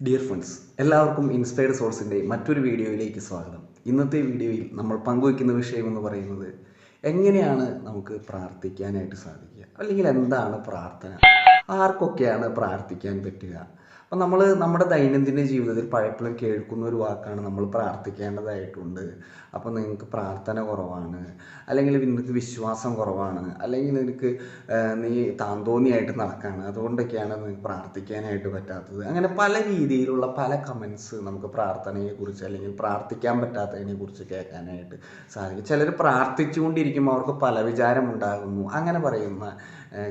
Dear friends, എല്ലാവർക്കും inspired സോഴ്സിൻ്റെ മറ്റൊരു വീഡിയോയിലേക്ക് സ്വാഗതം. ഇന്നത്തെ വീഡിയോയിൽ നമ്മൾ പങ്കുവയ്ക്കുന്ന വിഷയം എന്ന് പറയുന്നത് എങ്ങനെയാണ് നമുക്ക് പ്രാർത്ഥിക്കാനായിട്ട് സാധിക്കുക, അല്ലെങ്കിൽ എന്താണ് പ്രാർത്ഥന, ആർക്കൊക്കെയാണ് പ്രാർത്ഥിക്കാൻ പറ്റുക. അപ്പം നമ്മൾ നമ്മുടെ ദൈനംദിന ജീവിതത്തിൽ പലപ്പോഴും കേൾക്കുന്ന ഒരു വാക്കാണ് നമ്മൾ പ്രാർത്ഥിക്കേണ്ടതായിട്ടുണ്ട്. അപ്പോൾ നിങ്ങൾക്ക് പ്രാർത്ഥന കുറവാണ്, അല്ലെങ്കിൽ നിനക്ക് വിശ്വാസം കുറവാണ്, അല്ലെങ്കിൽ നിനക്ക് നീ താന്തോന്നിയായിട്ട് നടക്കുകയാണ്, അതുകൊണ്ടൊക്കെയാണ് നിനക്ക് പ്രാർത്ഥിക്കാനായിട്ട് പറ്റാത്തത്. അങ്ങനെ പല രീതിയിലുള്ള പല കമൻസ് നമുക്ക് പ്രാർത്ഥനയെക്കുറിച്ച് അല്ലെങ്കിൽ പ്രാർത്ഥിക്കാൻ പറ്റാത്തതിനെക്കുറിച്ച് കേൾക്കാനായിട്ട് സാധിക്കും. ചിലർ പ്രാർത്ഥിച്ചുകൊണ്ടിരിക്കുമ്പോൾ അവർക്ക് പല വിചാരമുണ്ടാകുന്നു, അങ്ങനെ പറയുന്ന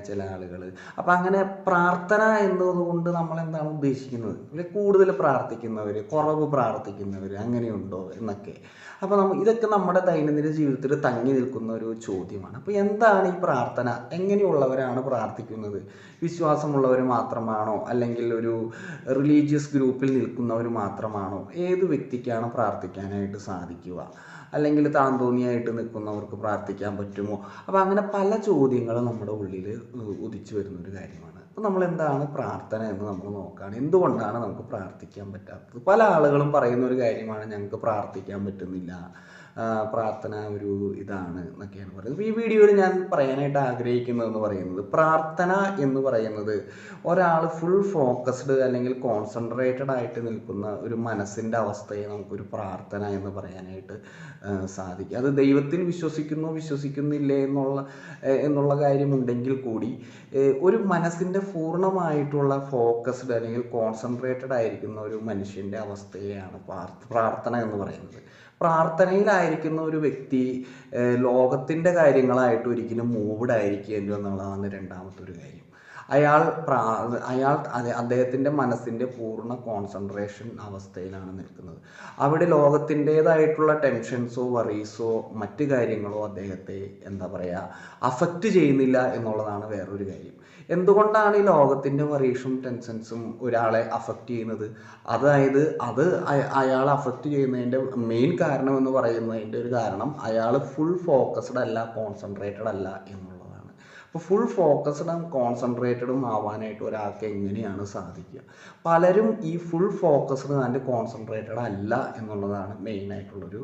ചില ആളുകൾ. അപ്പം അങ്ങനെ പ്രാർത്ഥന എന്നതുകൊണ്ട് നമ്മൾ എന്താണ് ഉദ്ദേശിക്കുന്നത്? കൂടുതൽ പ്രാർത്ഥിക്കുന്നവർ, കുറവ് പ്രാർത്ഥിക്കുന്നവർ, അങ്ങനെയുണ്ടോ എന്നൊക്കെ. അപ്പോൾ ഇതൊക്കെ നമ്മുടെ ദൈനംദിന ജീവിതത്തിൽ തങ്ങി നിൽക്കുന്ന ഒരു ചോദ്യമാണ്. അപ്പോൾ എന്താണ് ഈ പ്രാർത്ഥന? എങ്ങനെയുള്ളവരാണ് പ്രാർത്ഥിക്കുന്നത്? വിശ്വാസമുള്ളവർ മാത്രമാണോ, അല്ലെങ്കിൽ ഒരു റിലീജിയസ് ഗ്രൂപ്പിൽ നിൽക്കുന്നവർ മാത്രമാണോ? ഏത് വ്യക്തിക്കാണ് പ്രാർത്ഥിക്കാനായിട്ട് സാധിക്കുക? അല്ലെങ്കിൽ താന്തോന്നിയായിട്ട് നിൽക്കുന്നവർക്ക് പ്രാർത്ഥിക്കാൻ പറ്റുമോ? അപ്പോൾ അങ്ങനെ പല ചോദ്യങ്ങളും നമ്മുടെ ഉള്ളിൽ ഉദിച്ചു വരുന്നൊരു കാര്യമാണ്. അപ്പോൾ നമ്മൾ എന്താണ് പ്രാർത്ഥന എന്ന് നമ്മൾ നോക്കുകയാണ്. എന്തുകൊണ്ടാണ് നമുക്ക് പ്രാർത്ഥിക്കാൻ പറ്റാത്തത്? പല ആളുകളും പറയുന്ന ഒരു കാര്യമാണ്, ഞങ്ങൾക്ക് പ്രാർത്ഥിക്കാൻ പറ്റുന്നില്ല, പ്രാർത്ഥന ഒരു ഇതാണ് എന്നൊക്കെയാണ് പറയുന്നത്. അപ്പോൾ ഈ വീഡിയോയിൽ ഞാൻ പറയാനായിട്ട് ആഗ്രഹിക്കുന്നതെന്ന് പറയുന്നത്, പ്രാർത്ഥന എന്ന് പറയുന്നത് ഒരാൾ ഫുൾ ഫോക്കസ്ഡ് അല്ലെങ്കിൽ കോൺസെൻട്രേറ്റഡ് ആയിട്ട് നിൽക്കുന്ന ഒരു മനസ്സിൻ്റെ അവസ്ഥയെ നമുക്കൊരു പ്രാർത്ഥന എന്ന് പറയാനായിട്ട് സാധിക്കും. അത് ദൈവത്തിൽ വിശ്വസിക്കുന്നില്ലേ എന്നുള്ള കാര്യമുണ്ടെങ്കിൽ കൂടി ഒരു മനസ്സിൻ്റെ പൂർണ്ണമായിട്ടുള്ള ഫോക്കസ്ഡ് അല്ലെങ്കിൽ കോൺസെൻട്രേറ്റഡ് ആയിരിക്കുന്ന ഒരു മനുഷ്യൻ്റെ അവസ്ഥയെയാണ് പ്രാർത്ഥന എന്ന് പറയുന്നത്. പ്രാർത്ഥനയിലായിരിക്കുന്ന ഒരു വ്യക്തി ലോകത്തിൻ്റെ കാര്യങ്ങളായിട്ട് ഒരിക്കലും മൂവ്ഡ് ആയിരിക്കില്ല എന്നുള്ളതാണ് രണ്ടാമത്തെ ഒരു കാര്യം. അദ്ദേഹത്തിൻ്റെ മനസ്സിൻ്റെ പൂർണ്ണ കോൺസെൻട്രേഷൻ അവസ്ഥയിലാണ് നിൽക്കുന്നത്. അവിടെ ലോകത്തിൻ്റേതായിട്ടുള്ള ടെൻഷൻസോ വറീസോ മറ്റ് കാര്യങ്ങളോ അദ്ദേഹത്തെ അഫക്റ്റ് ചെയ്യുന്നില്ല എന്നുള്ളതാണ് വേറൊരു കാര്യം. എന്തുകൊണ്ടാണ് ഈ ലോകത്തിൻ്റെ വറീസും ടെൻഷൻസും ഒരാളെ അഫക്റ്റ് ചെയ്യുന്നത്? അതായത് അയാൾ അഫക്റ്റ് ചെയ്യുന്നതിൻ്റെ മെയിൻ കാരണം എന്ന് പറയുന്നതിൻ്റെ ഒരു കാരണം, അയാൾ ഫുൾ ഫോക്കസ്ഡ് അല്ല, കോൺസെൻട്രേറ്റഡ് അല്ല എന്നുള്ളതാണ്. അപ്പോൾ ഫുൾ ഫോക്കസ്ഡും കോൺസെൻട്രേറ്റഡും ആവാനായിട്ട് ഒരാൾക്ക് എങ്ങനെയാണ് സാധിക്കുക? പലരും ഈ ഫുൾ ഫോക്കസ്ഡ് ആൻഡ് കോൺസെൻട്രേറ്റഡ് അല്ല എന്നുള്ളതാണ് മെയിനായിട്ടുള്ളൊരു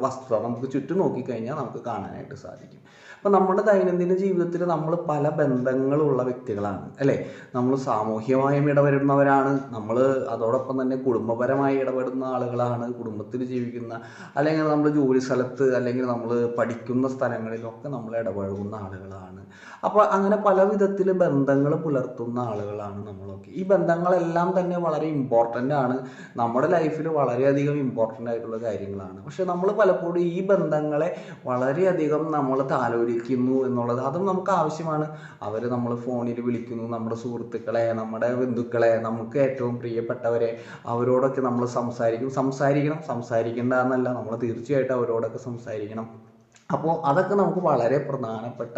വസ്തുത. നമുക്ക് ചുറ്റും നോക്കിക്കഴിഞ്ഞാൽ നമുക്ക് കാണാനായിട്ട് സാധിക്കും. അപ്പോൾ നമ്മുടെ ദൈനംദിന ജീവിതത്തിൽ നമ്മൾ പല ബന്ധങ്ങളുള്ള വ്യക്തികളാണ്, അല്ലേ? നമ്മൾ സാമൂഹ്യമായും ഇടപെടുന്നവരാണ്, നമ്മൾ അതോടൊപ്പം തന്നെ കുടുംബപരമായി ഇടപെടുന്ന ആളുകളാണ്, കുടുംബത്തിൽ ജീവിക്കുന്ന, അല്ലെങ്കിൽ നമ്മൾ ജോലി സ്ഥലത്ത്, അല്ലെങ്കിൽ നമ്മൾ പഠിക്കുന്ന സ്ഥലങ്ങളിലൊക്കെ നമ്മൾ ഇടപഴകുന്ന ആളുകളാണ്. അപ്പോൾ അങ്ങനെ പല വിധത്തിൽ ബന്ധങ്ങൾ പുലർത്തുന്ന ആളുകളാണ് നമ്മളൊക്കെ. ഈ ബന്ധങ്ങളെല്ലാം തന്നെ വളരെ ഇമ്പോർട്ടൻ്റ് ആണ്, നമ്മുടെ ലൈഫിൽ വളരെയധികം ഇമ്പോർട്ടൻ്റ് ആയിട്ടുള്ള കാര്യങ്ങളാണ്. പക്ഷെ നമ്മൾ പലപ്പോഴും ഈ ബന്ധങ്ങളെ വളരെയധികം നമ്മൾ താലോലിക്കുന്നു എന്നുള്ളത്, അതും നമുക്ക് ആവശ്യമാണ്. അവർ നമ്മൾ ഫോണിൽ വിളിക്കുന്നു, നമ്മുടെ സുഹൃത്തുക്കളെ, നമ്മുടെ ബന്ധുക്കളെ, നമുക്ക് ഏറ്റവും പ്രിയപ്പെട്ടവരെ, അവരോടൊക്കെ നമ്മൾ സംസാരിക്കേണ്ട എന്നല്ല, നമ്മൾ തീർച്ചയായിട്ടും അവരോടൊക്കെ സംസാരിക്കണം. അപ്പോൾ അതൊക്കെ നമുക്ക് വളരെ പ്രധാനപ്പെട്ട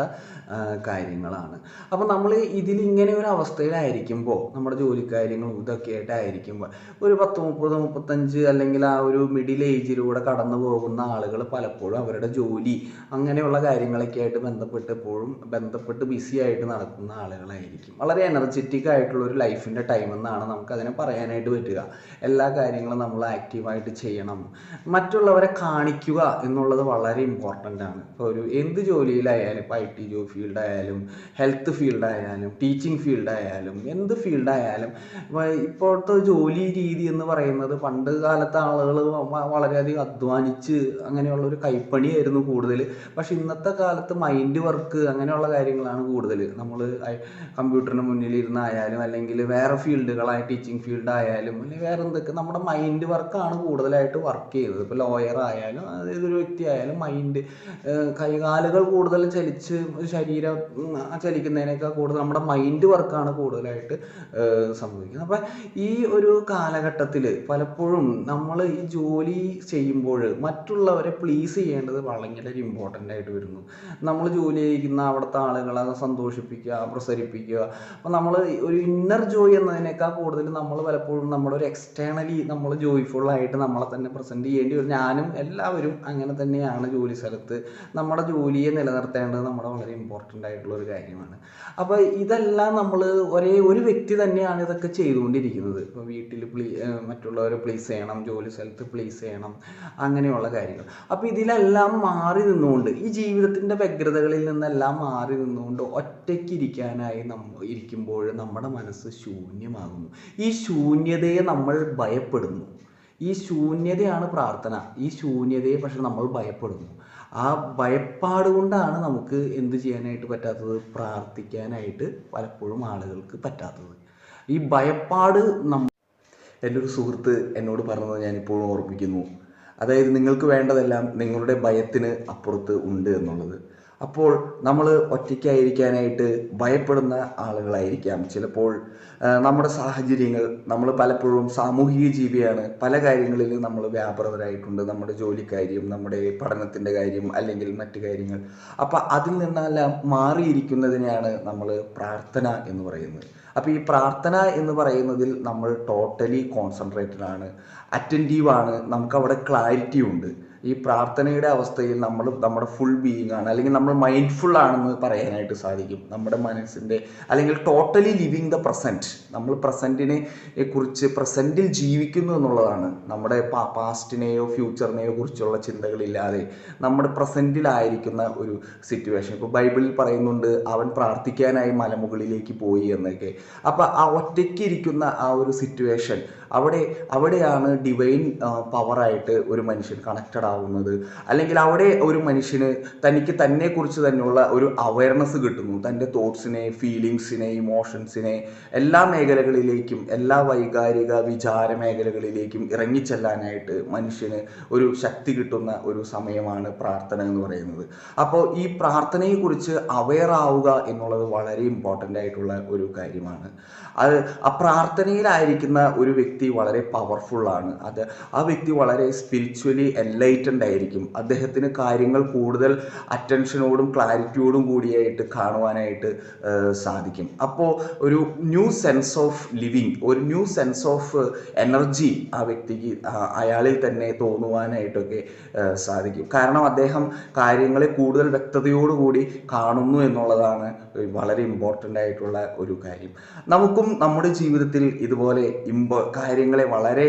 കാര്യങ്ങളാണ്. അപ്പോൾ നമ്മൾ ഇതിലിങ്ങനെ ഒരു അവസ്ഥയിലായിരിക്കുമ്പോൾ, നമ്മുടെ ജോലിക്കാര്യങ്ങളും ഇതൊക്കെ ആയിട്ടായിരിക്കുമ്പോൾ, ഒരു 30-35 അല്ലെങ്കിൽ ആ ഒരു മിഡിൽ ഏജിലൂടെ കടന്നു പോകുന്ന ആളുകൾ പലപ്പോഴും അവരുടെ ജോലി അങ്ങനെയുള്ള കാര്യങ്ങളൊക്കെ ആയിട്ട് ബന്ധപ്പെട്ട് ബിസി ആയിട്ട് നടക്കുന്ന ആളുകളായിരിക്കും. വളരെ എനർജറ്റിക് ആയിട്ടുള്ളൊരു ലൈഫിൻ്റെ ടൈം എന്നാണ് നമുക്കതിനെ പറയാനായിട്ട് പറ്റുക. എല്ലാ കാര്യങ്ങളും നമ്മൾ ആക്റ്റീവായിട്ട് ചെയ്യണം, മറ്റുള്ളവരെ കാണിക്കുക എന്നുള്ളത് വളരെ ഇമ്പോർട്ടൻ്റ് ആണ്. ഇപ്പോൾ എന്ത് ജോലിയിലായാലും, ഇപ്പോൾ IT ഫീൽഡായാലും, ഹെൽത്ത് ഫീൽഡായാലും, ടീച്ചിങ് ഫീൽഡായാലും, എന്ത് ഫീൽഡായാലും, ഇപ്പോഴത്തെ ജോലി രീതി എന്ന് പറയുന്നത്, പണ്ട് കാലത്തെ ആളുകൾ വളരെയധികം അധ്വാനിച്ച് അങ്ങനെയുള്ളൊരു കൈപ്പണിയായിരുന്നു കൂടുതൽ. പക്ഷെ ഇന്നത്തെ കാലത്ത് മൈൻഡ് വർക്ക് അങ്ങനെയുള്ള കാര്യങ്ങളാണ് കൂടുതൽ. നമ്മൾ കമ്പ്യൂട്ടറിന് മുന്നിലിരുന്നായാലും, അല്ലെങ്കിൽ വേറെ ഫീൽഡുകളായ ടീച്ചിങ് ഫീൽഡായാലും, അല്ലെങ്കിൽ വേറെ എന്തൊക്കെ, നമ്മുടെ മൈൻഡ് വർക്കാണ് കൂടുതലായിട്ട് വർക്ക് ചെയ്യുന്നത്. ഇപ്പോൾ ലോയർ ആയാലും, ഏതൊരു വ്യക്തി ആയാലും മൈൻഡ്, കൈകാലുകൾ കൂടുതൽ ശരീരം ചലിക്കുന്നതിനേക്കാൾ കൂടുതൽ നമ്മുടെ മൈൻഡ് വർക്കാണ് കൂടുതലായിട്ട് സംഭവിക്കുന്നത്. അപ്പം ഈ ഒരു കാലഘട്ടത്തിൽ പലപ്പോഴും നമ്മൾ ഈ ജോലി ചെയ്യുമ്പോൾ മറ്റുള്ളവരെ പ്ലീസ് ചെയ്യേണ്ടത് വളരെ ഇമ്പോർട്ടൻ്റ് ആയിട്ട് വരുന്നു. നമ്മൾ ജോലി ചെയ്യുന്ന അവിടുത്തെ ആളുകളെ സന്തോഷിപ്പിക്കുക, പ്രസരിപ്പിക്കുക. അപ്പം നമ്മൾ ഒരു ഇന്നർ ജോയ് എന്നതിനേക്കാൾ കൂടുതൽ നമ്മൾ പലപ്പോഴും നമ്മുടെ ഒരു എക്സ്റ്റേണലി നമ്മൾ ജോയ്ഫുള്ളായിട്ട് നമ്മളെ തന്നെ പ്രസൻറ്റ് ചെയ്യേണ്ടി വരും. ഞാനും എല്ലാവരും അങ്ങനെ തന്നെയാണ് ജോലി സ്ഥലത്ത്. നമ്മുടെ ജോലിയെ നിലനിർത്തേണ്ടത് നമ്മുടെ വളരെ ഇമ്പോർട്ടൻ്റ് ആയിട്ടുള്ള ഒരു കാര്യമാണ്. അപ്പോൾ ഇതെല്ലാം നമ്മൾ ഒരു വ്യക്തി തന്നെയാണ് ഇതൊക്കെ ചെയ്തുകൊണ്ടിരിക്കുന്നത്. ഇപ്പോൾ വീട്ടിൽ മറ്റുള്ളവരെ പ്ലീസ് ചെയ്യണം, ജോലി സ്ഥലത്ത് പ്ലീസ് ചെയ്യണം, അങ്ങനെയുള്ള കാര്യങ്ങൾ. അപ്പോൾ ഇതിലെല്ലാം മാറി നിന്നുകൊണ്ട്, ഈ ജീവിതത്തിൻ്റെ വ്യഗ്രതകളിൽ നിന്നെല്ലാം മാറി നിന്നുകൊണ്ട് ഒറ്റയ്ക്ക് ഇരിക്കാനായി ഇരിക്കുമ്പോൾ നമ്മുടെ മനസ്സ് ശൂന്യമാകുന്നു. ഈ ശൂന്യതയെ നമ്മൾ ഭയപ്പെടുന്നു. ഈ ശൂന്യതയാണ് പ്രാർത്ഥന. ഈ ശൂന്യതയെ പക്ഷെ നമ്മൾ ഭയപ്പെടുന്നു. ആ ഭയപ്പാട് കൊണ്ടാണ് നമുക്ക് എന്ത് ചെയ്യാനായിട്ട് പറ്റാത്തത്? പ്രാർത്ഥിക്കാനായിട്ട് പലപ്പോഴും ആളുകൾക്ക് പറ്റാത്തത്. ഈ ഭയപ്പാട് എൻ്റെ ഒരു സുഹൃത്ത് എന്നോട് പറഞ്ഞത് ഞാനിപ്പോഴും ഓർമ്മിക്കുന്നു. അതായത് നിങ്ങൾക്ക് വേണ്ടതെല്ലാം നിങ്ങളുടെ ഭയത്തിന് അപ്പുറത്ത് ഉണ്ട് എന്നുള്ളത്. അപ്പോൾ നമ്മൾ ഒറ്റയ്ക്കായിരിക്കാനായിട്ട് ഭയപ്പെടുന്ന ആളുകളായിരിക്കാം ചിലപ്പോൾ നമ്മുടെ സാഹചര്യങ്ങൾ. നമ്മൾ പലപ്പോഴും സാമൂഹിക ജീവിയാണ്, പല കാര്യങ്ങളിൽ നമ്മൾ വ്യാപൃതരായിട്ടുണ്ട്. നമ്മുടെ ജോലിക്കാര്യം, നമ്മുടെ പഠനത്തിൻ്റെ കാര്യം, അല്ലെങ്കിൽ മറ്റു കാര്യങ്ങൾ. അപ്പം അതിൽ നിന്നെല്ലാം മാറിയിരിക്കുന്നതിനെയാണ് നമ്മൾ പ്രാർത്ഥന എന്ന് പറയുന്നത്. അപ്പോൾ ഈ പ്രാർത്ഥന എന്ന് പറയുന്നതിൽ നമ്മൾ ടോട്ടലി കോൺസെൻട്രേറ്റഡ് ആണ്, അറ്റൻറ്റീവാണ്, നമുക്കവിടെ ക്ലാരിറ്റി ഉണ്ട്. ഈ പ്രാർത്ഥനയുടെ അവസ്ഥയിൽ നമ്മുടെ ഫുൾ ബീയിങ് ആണ്, അല്ലെങ്കിൽ നമ്മൾ മൈൻഡ്ഫുൾ ആണെന്ന് പറയാനായിട്ട് സാധിക്കും. നമ്മുടെ മനസ്സിൻ്റെ, അല്ലെങ്കിൽ ടോട്ടലി ലിവിങ് ദ പ്രസൻറ്റ്. നമ്മൾ പ്രസൻറ്റിനെ കുറിച്ച്, പ്രസൻറ്റിൽ ജീവിക്കുന്നു എന്നുള്ളതാണ്. നമ്മുടെ പാസ്റ്റിനെയോ ഫ്യൂച്ചറിനെയോ കുറിച്ചുള്ള ചിന്തകളില്ലാതെ നമ്മുടെ പ്രസൻറ്റിലായിരിക്കുന്ന ഒരു സിറ്റുവേഷൻ. ഇപ്പോൾ ബൈബിളിൽ പറയുന്നുണ്ട്, അവൻ പ്രാർത്ഥിക്കാനായി മലമുകളിലേക്ക് പോയി എന്നൊക്കെ. അപ്പോൾ ആ ഒറ്റയ്ക്ക് ഇരിക്കുന്ന ആ ഒരു സിറ്റുവേഷൻ, അവിടെയാണ് ഡിവൈൻ പവറായിട്ട് ഒരു മനുഷ്യൻ കണക്റ്റഡ് ആവുന്നത്. അല്ലെങ്കിൽ അവിടെ ഒരു മനുഷ്യന് തനിക്ക് തന്നെക്കുറിച്ച് തന്നെയുള്ള ഒരു അവയർനെസ് കിട്ടുന്നു. തൻ്റെ തോട്ട്സിനെ, ഫീലിങ്സിനെ, ഇമോഷൻസിനെ എല്ലാ മേഖലകളിലേക്കും, എല്ലാ വൈകാരിക വിചാര മേഖലകളിലേക്കും ഇറങ്ങിച്ചെല്ലാനായിട്ട് മനുഷ്യന് ഒരു ശക്തി കിട്ടുന്ന ഒരു സമയമാണ് പ്രാർത്ഥന എന്ന് പറയുന്നത്. അപ്പോൾ ഈ പ്രാർത്ഥനയെക്കുറിച്ച് അവെയർ ആവുക എന്നുള്ളത് വളരെ ഇമ്പോർട്ടൻ്റ് ആയിട്ടുള്ള ഒരു കാര്യമാണ്. ആ പ്രാർത്ഥനയിലായിരിക്കുന്ന ഒരു വ്യക്തി വളരെ പവർഫുള്ളാണ്. ആ വ്യക്തി വളരെ സ്പിരിച്വലി എൻലൈറ്റൻഡ് ആയിരിക്കും. അദ്ദേഹത്തിന് കാര്യങ്ങൾ കൂടുതൽ അറ്റൻഷനോടും ക്ലാരിറ്റിയോടും കൂടിയായിട്ട് കാണുവാനായിട്ട് സാധിക്കും. അപ്പോൾ ഒരു ന്യൂ സെൻസ് ഓഫ് ലിവിങ്, ഒരു ന്യൂ സെൻസ് ഓഫ് എനർജി ആ വ്യക്തിക്ക്, അയാളിൽ തന്നെ തോന്നുവാനായിട്ടൊക്കെ സാധിക്കും. കാരണം അദ്ദേഹം കാര്യങ്ങളെ കൂടുതൽ വ്യക്തതയോടുകൂടി കാണുന്നു എന്നുള്ളതാണ് വളരെ ഇമ്പോർട്ടൻ്റ് ആയിട്ടുള്ള ഒരു കാര്യം. നമുക്കും നമ്മുടെ ജീവിതത്തിൽ ഇതുപോലെ കാര്യങ്ങളെ വളരെ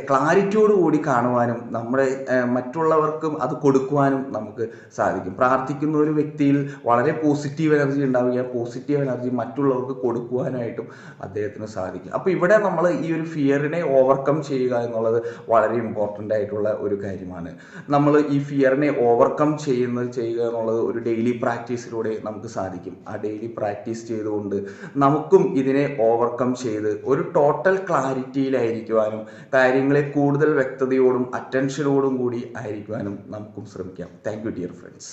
ക്ലാരിറ്റിയോടുകൂടി കാണുവാനും നമ്മുടെ മറ്റുള്ളവർക്കും അത് കൊടുക്കുവാനും നമുക്ക് സാധിക്കും. പ്രാർത്ഥിക്കുന്ന ഒരു വ്യക്തിയിൽ വളരെ പോസിറ്റീവ് എനർജി ഉണ്ടാവുക, പോസിറ്റീവ് എനർജി മറ്റുള്ളവർക്ക് കൊടുക്കുവാനായിട്ടും അദ്ദേഹത്തിന് സാധിക്കും. അപ്പോൾ ഇവിടെ നമ്മൾ ഈ ഒരു ഫിയറിനെ ഓവർകം ചെയ്യുക എന്നുള്ളത് വളരെ ഇമ്പോർട്ടൻ്റ് ആയിട്ടുള്ള ഒരു കാര്യമാണ്. നമ്മൾ ഈ ഫിയറിനെ ഓവർകം ചെയ്യുക എന്നുള്ളത് ഒരു ഡെയിലി പ്രാക്ടീസിലൂടെ നമുക്ക് സാധിക്കും. ആ ഡെയിലി പ്രാക്ടീസ് ചെയ്തുകൊണ്ട് നമുക്കും ഇതിനെ ഓവർകം ചെയ്ത് ഒരു ടോട്ടൽ ക്ലാരിറ്റിയിലായിരിക്കുവാനും കാര്യങ്ങളെ കൂടുതൽ വ്യക്തതയോടും അറ്റൻഷനോടും കൂടി ആയിരിക്കുവാനും നമുക്കും ശ്രമിക്കാം. Thank you dear friends.